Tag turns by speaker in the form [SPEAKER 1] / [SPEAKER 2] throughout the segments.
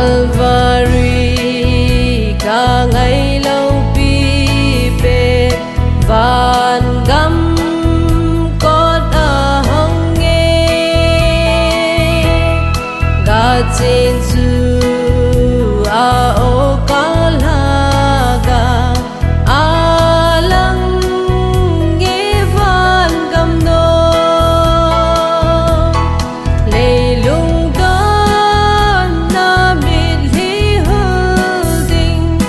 [SPEAKER 1] Calvary cả ngày lâu bi bề van găm có đã hong nghe ga trên du a o cả la ga a lăng nghe van găm no lê lung gan na mít li hư ding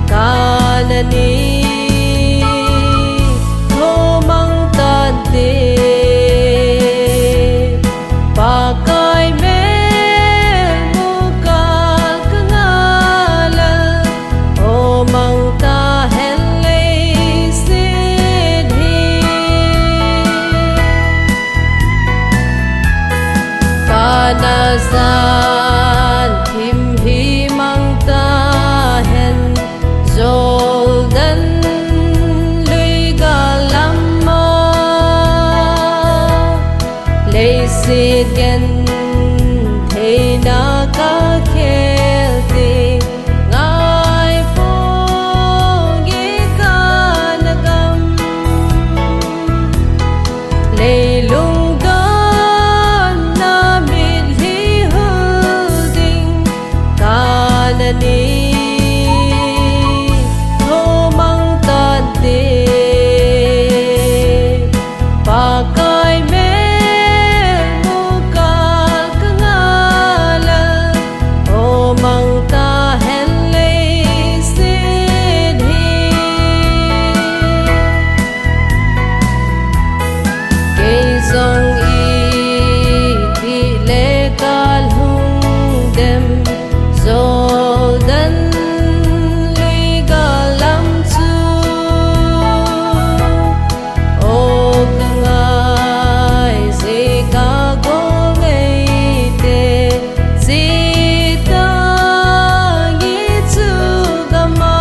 [SPEAKER 1] ca na ni thô mang tan tê pa kai me mu ka nga la o mang ta hen lê sin hi ta na san thim hi mang ta hen Jordan lui ga lam mo lê si gen thế na ka khel ti ngai po gi ka na gam lê lung gan na mít li hư ding ka na ni thô mang tan tê pa kai me mu ka nga la o mang ta hen lê sin hi cây dòng y ti lê ka hung dem Jordan lui ga lam chu o ngai se ka go ngei te si ta gi chu ga ma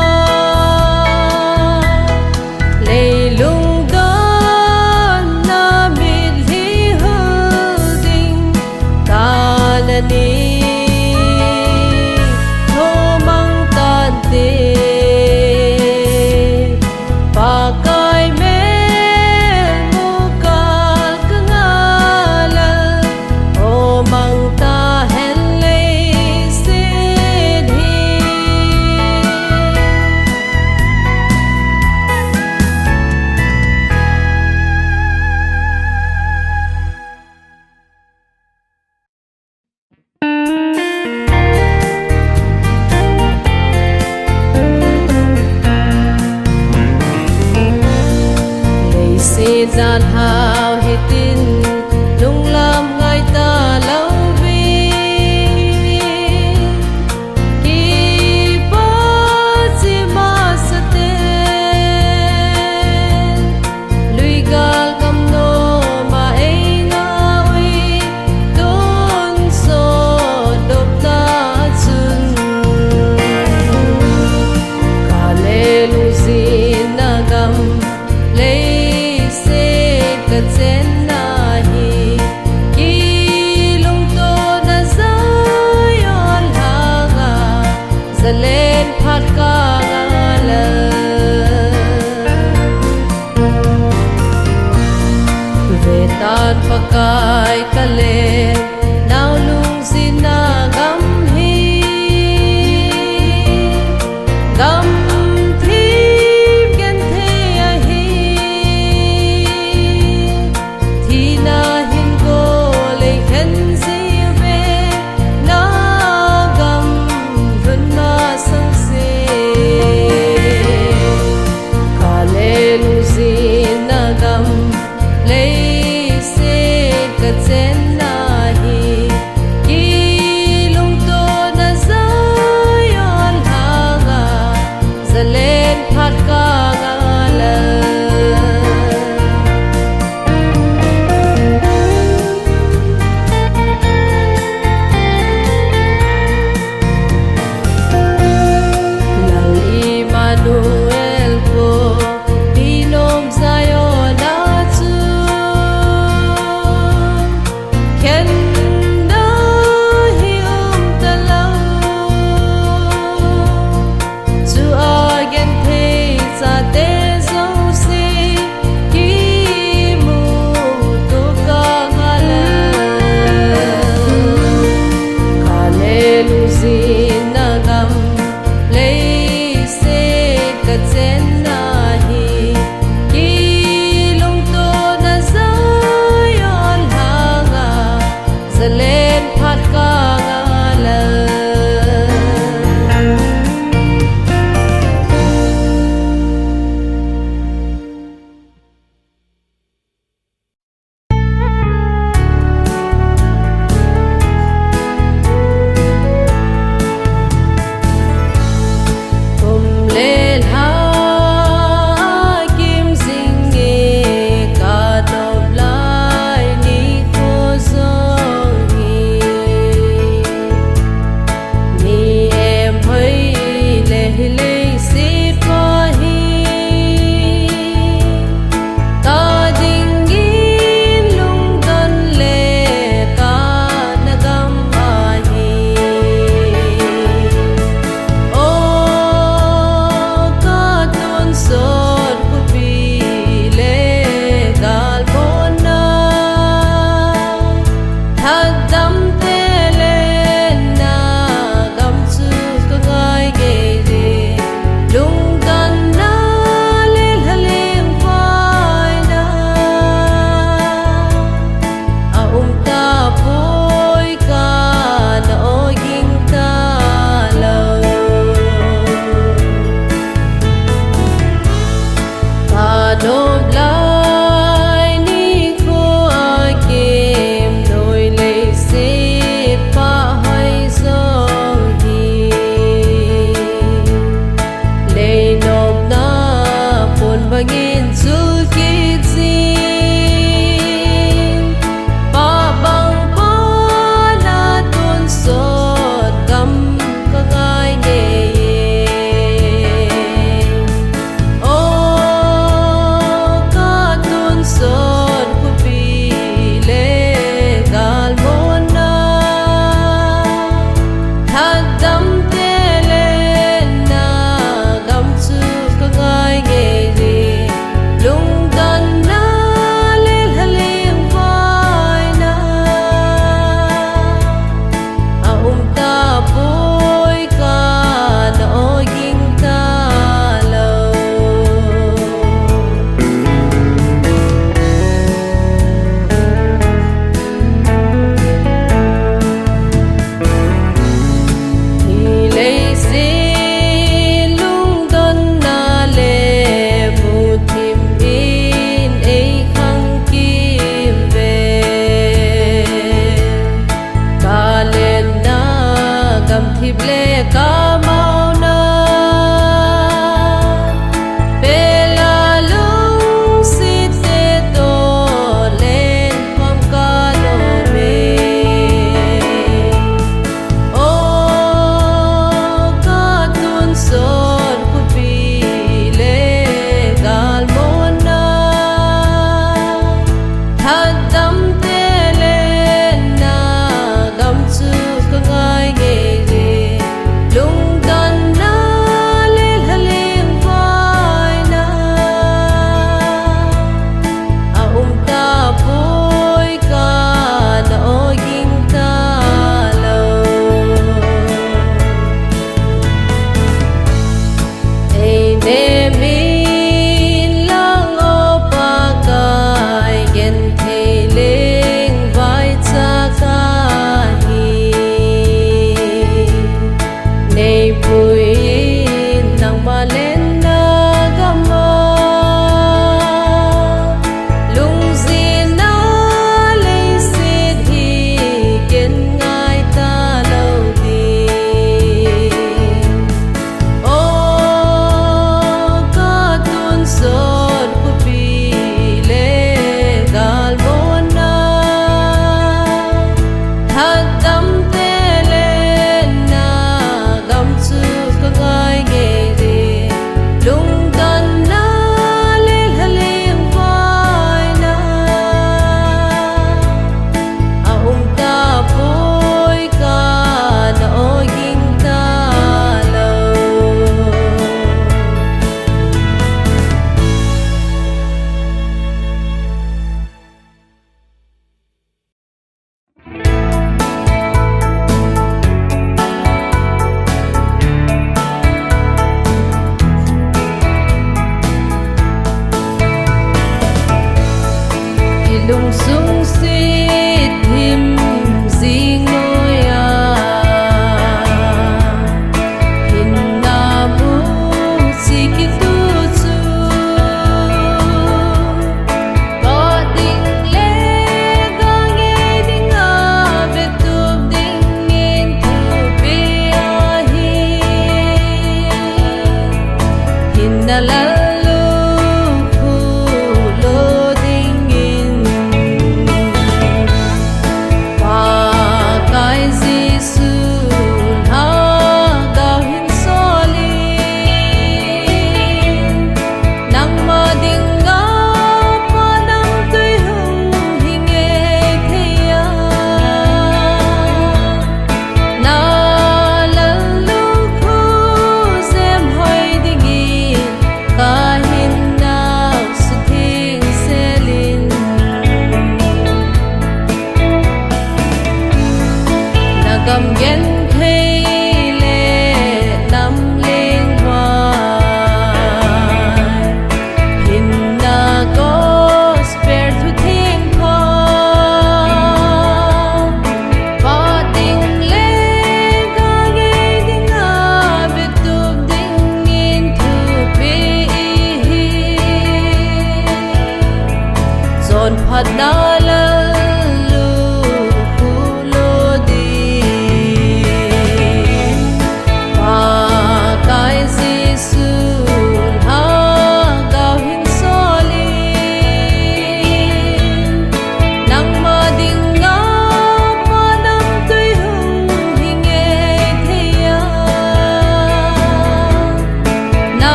[SPEAKER 1] lê lung gan na mít li hư ding ka na ni thô mang tan tê pa kai me mu ka nga la o mang ta hen lê sin hi lê si gian hao hi tin lung lam ngai ta lâu vi ki pa chi ma sa te lui gal kam no ma ei na wi don so dop ta chun ka lê lu sin na gam lê se ka chen na hi ki lung to na zayon ha ga zalen phat ka nga la ve tan pa kai ka le nau lung sin na gam hi gam thim gen the a hi thi na hin go le khen si ve na gam vun na sang se ka le lu sin na gam lê se ka chen na hi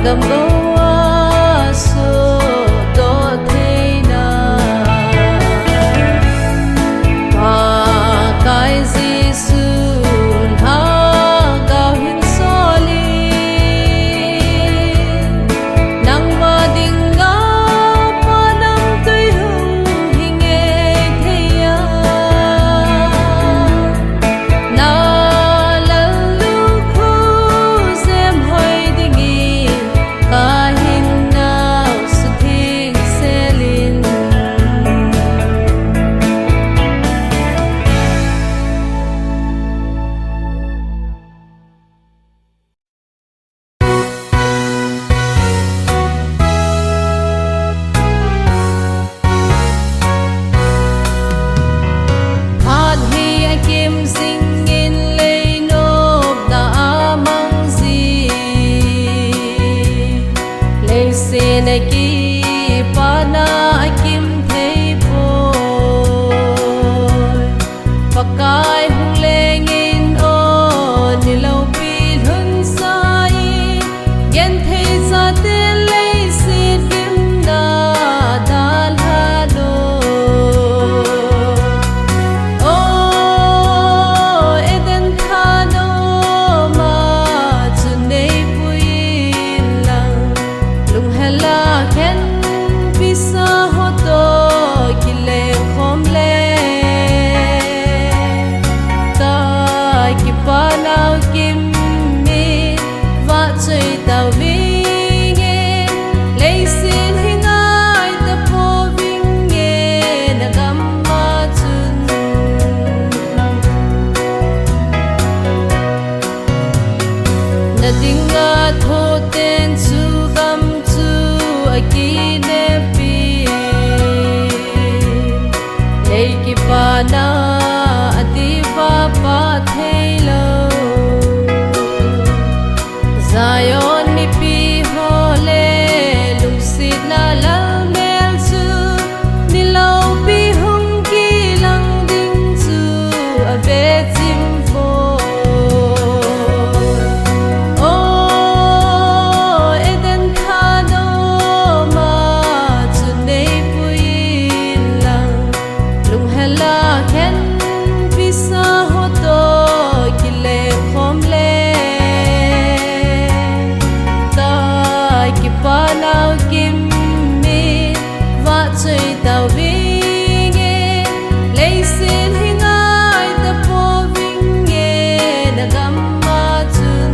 [SPEAKER 1] gam go so do the na pa kai jisu ha ga hin soli nang ma ding ga pa nang tui hung hinge theya na la lu khu sem hoi dingi ka hin nau su thing selin At hi a kim sing in lei nop da amang zi lei se na ki pa na a kim thei po pakai hung leng in o ni lo pi hun sai gen thei sa te lei si kim na dal ha lo Oh, eden thano ma chunei puin lang lung hela ken pisa hoto kile khomle ta ki panau kim mi va chui tau vinge leisin hingai ta po vinge na gamma chun na dinga tho ten chu gam chu aki ne pi lei ki pa na ati va pa thailo Zion mi pi hole lung sit na lal mel chu ni lo pi hung ki lang ding chu ave chim fo Oh, eden thano ma chunei puin lang lung hela ken pisa hoto kile khomle ta ki panau kim mi va chui tau vinge leisin hingai ta po vinge na gamma chun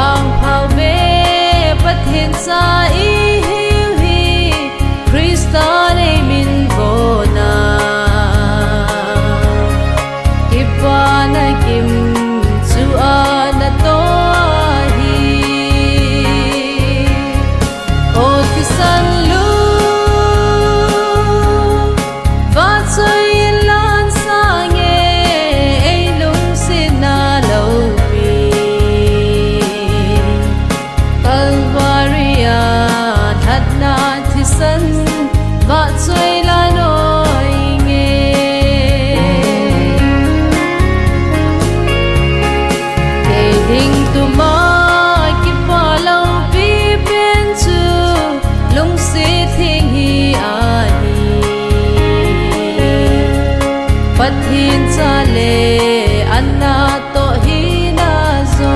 [SPEAKER 1] Wang phao ve pat hin sa I hiu hi Krista nei min vo na Kipa na kim chu a na to hi O ti san lu va choi lan sa nge ei lung sin na lo pi Calvaria that na ti san va choi la noi nge ke ding tu ma ki pa lo pi pen chu lung si thing hi a hi pat hin cha le anna to hi na zo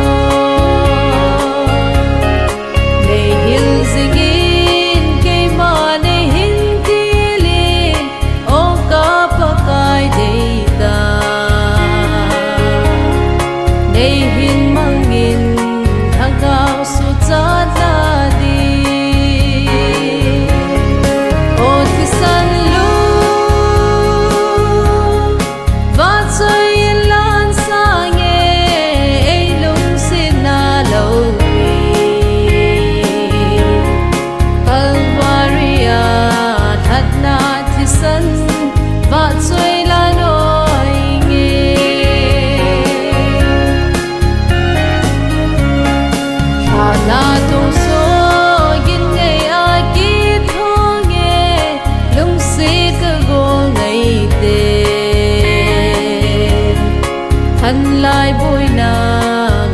[SPEAKER 1] nei hil zingin ke ma nei hin ti lin o ka pa kai dei ta nei hin mangin thang cao su cha ta di o ti san lu va choi lan sa nge ei lung sin na lo pi Calvaria that na ti san va choi la noi nge Tha na tu so yin ngai a ki tho nge lung si ka go ngai te Than lai bôi na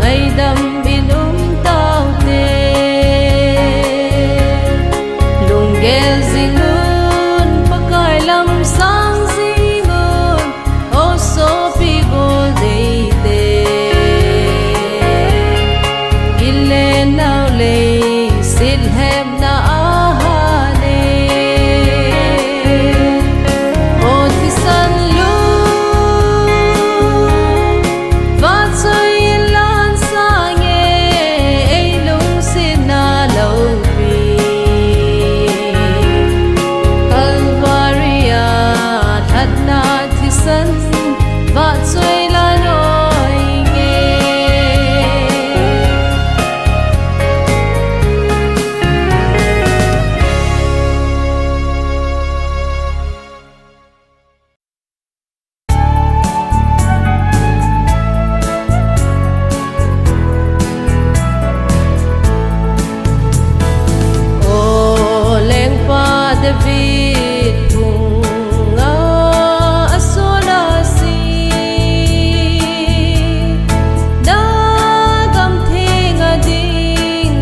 [SPEAKER 1] ngày đâm in tao te lùng ghel ding ngun pakai lam sang ding ngun o so pi go dei te ile nau le sit hem na a ha ne o ti san lu va choi lan sa nge ei lung sin na lo pi Calvaria that na ti san va choi la noi nge O leng pa David kung asola si da gam thing a ding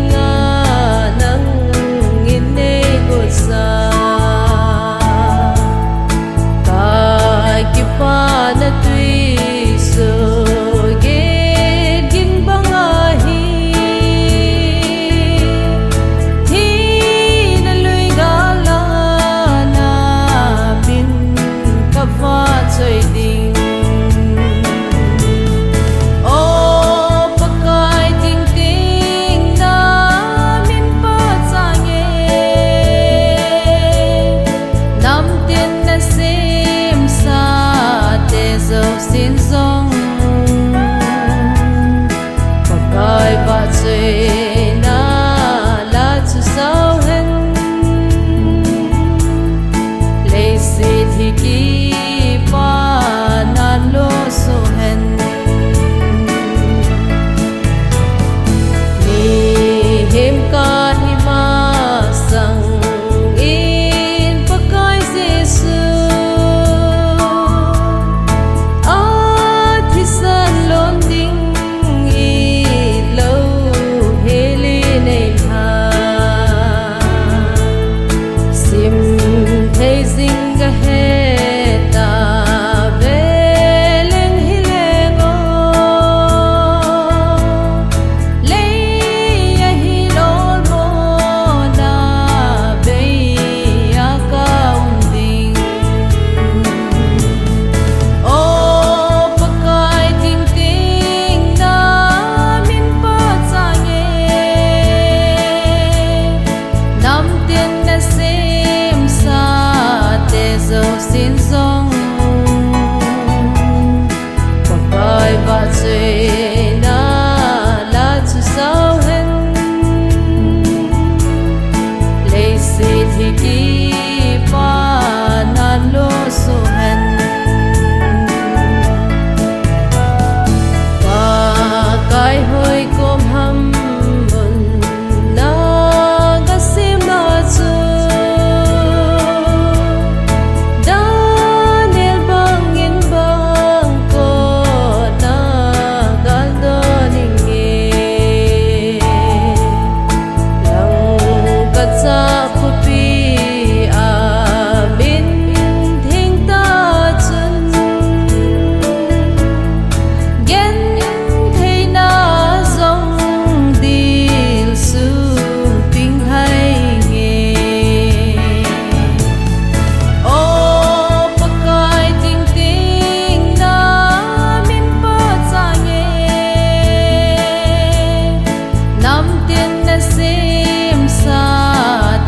[SPEAKER 1] nang inne go sa ka ki pa na tui so ge gin bang a hi Hi na lui ga la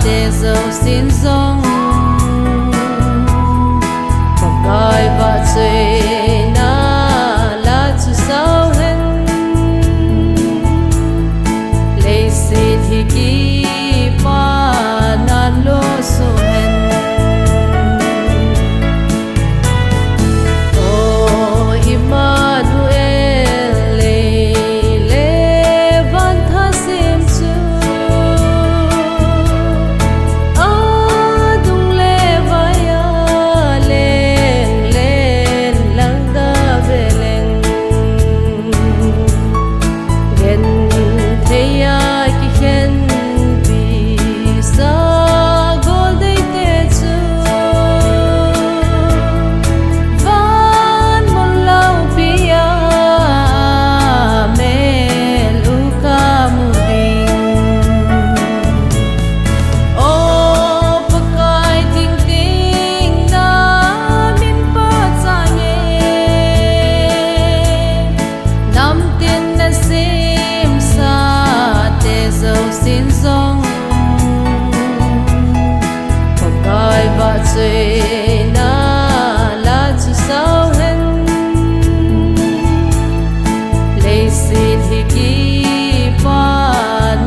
[SPEAKER 1] te dâu xin dòng cõi và chơi na là chú sao hen lấy xin thì kỳ pa nan lo so hen o Emmanuel le van tha sim chu adung le vaya len len langa veleng gen theya ki hen bi sa gol dei te chu van mon lau pia me luka mu ding o pakai ting ting na min pa cha nge nam tin na sim sa te dâu xin dòng pakai ba chơi na la chu sao hen lấy xin hi ki pa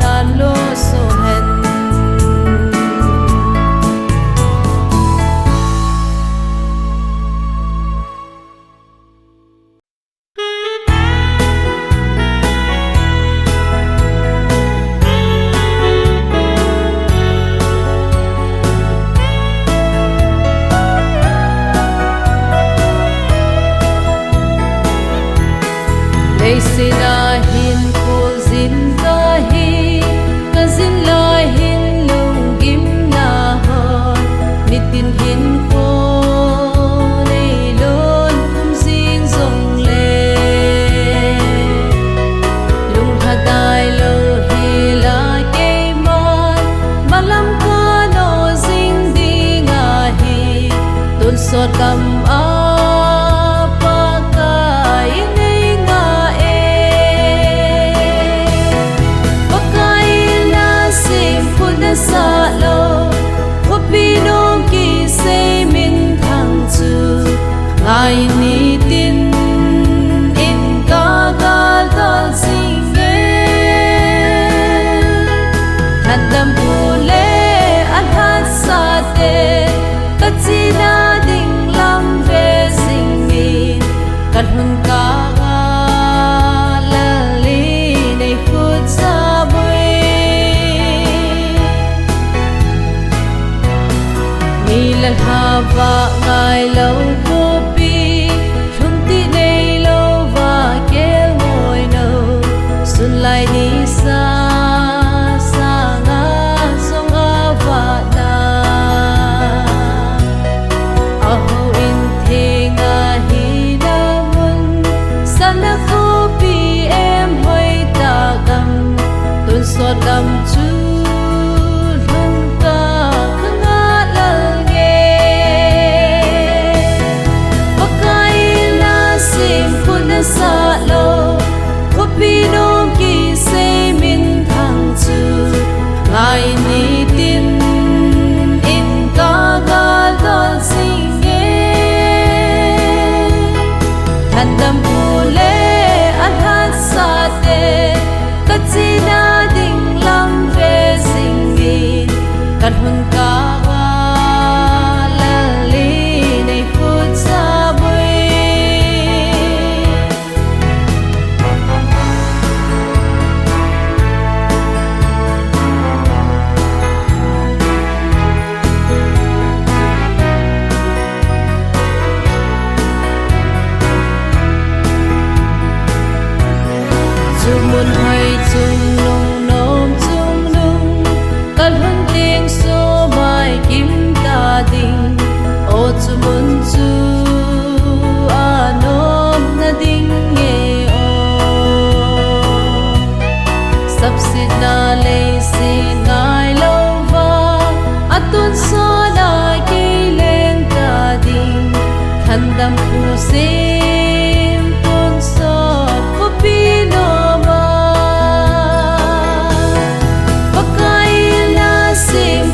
[SPEAKER 1] nan lo so hen lấy xin a hin khô zin ta hi ka zin la hin lung kim na ha ni tin hin khô nei lon kum zin zong le lung ha dai lo hi la ke man malam ka no zing ding a hi ton sot kam a pa ka nei nga e pakai na sim phun na sa lo hopi nong ki se min thang chu ngai ni tin in ka ga dal sing e handam pule an hat sa te kachina ding lam ve sing min kan hun ka ga la li nei khut sa bui ni la ha va ngai lo ko pi thum ti nei lo va ke ngoi no sun lai ni sa sa nga song a va na a ho in the nga hi na mun san na ko pi em hoi ta gam tun sot gam chu lung ka nga lal nge pakai na sim phun na sa lo ko pi nong ki se min thang chu ngai ni tin in ka ga dal sing e handam pule an hat sa te kachina ding lam ve sing min kan hun ka ga la li nei khut sa bui chung mun hai chung nung nom chung nung kan hun tiếng số mai kim ta ding o chu mun chu a nom na ding nge o sab sit na le si ngai lo va atun so na ki len ta ding khandam pu sim ton so ko pi no ma pakai na sim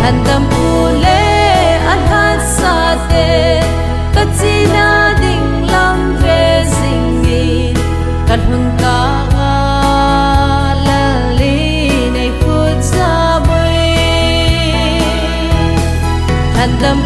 [SPEAKER 1] handam ule anhat sate katsina ding lam re zingi kalhun ka la li nei phut sa bui handam